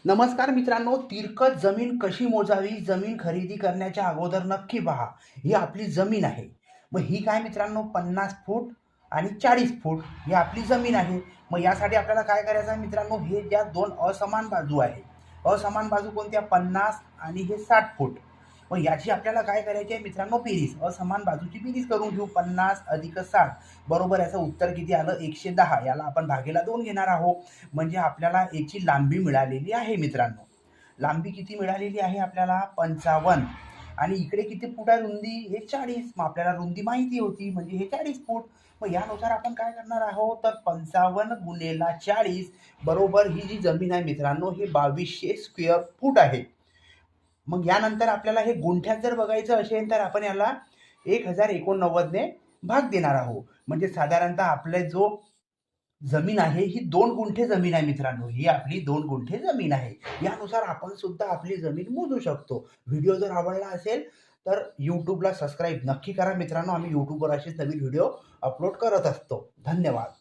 नमस्कार मित्रांनो, तिरकस जमीन कशी मोजावी? जमीन खरेदी करण्याच्या अगोदर नक्की पहा. ही आपली जमीन आहे. मग ही काय मित्रांनो 50 फूट आणि 40 फूट ही आपली जमीन आहे. मग यासाठी आपल्याला काय करायचं आहे मित्रांनो, हे ज्या 2 असमान बाजू आहे. असमान बाजू कोणत्या 50 आणि हे 60 फूट. मग याची आपल्याला काय करायची आहे मित्रांनो बेरीज. असमान बाजूची बेरीज करून घेऊ. 50 अधिक 60 बरोबर याचं उत्तर किती आलं? 110. याला आपण भागीला 2 घेणार आहोत. म्हणजे आपल्याला याची लांबी मिळालेली आहे मित्रांनो. लांबी किती मिळालेली आहे आपल्याला? 55. आणि इकडे किती फूट आहे रुंदी? हे 40. मग आपल्याला रुंदी माहिती होती म्हणजे हे 40 फूट. मग यानुसार आपण काय करणार आहोत? तर 55 गुणिले 40 बरोबर ही जी जमीन आहे मित्रांनो, हे 2200 स्क्वेअर फूट आहे. मग यानंतर आपल्याला हे गुंठ्यात जर बघायचं असेल तर आपण याला 1089 ने भाग देणार आहोत. म्हणजे साधारणतः आपले जो जमीन आहे ही 2 गुंठे जमीन आहे मित्रांनो. ही आपली 2 गुंठे जमीन आहे. यानुसार आपण सुद्धा आपली जमीन मोजू शकतो. व्हिडिओ जर आवडला असेल तर YouTubeला सबस्क्राईब नक्की करा मित्रांनो. आम्ही YouTubeवर असेच नवीन व्हिडिओ अपलोड करत असतो. धन्यवाद.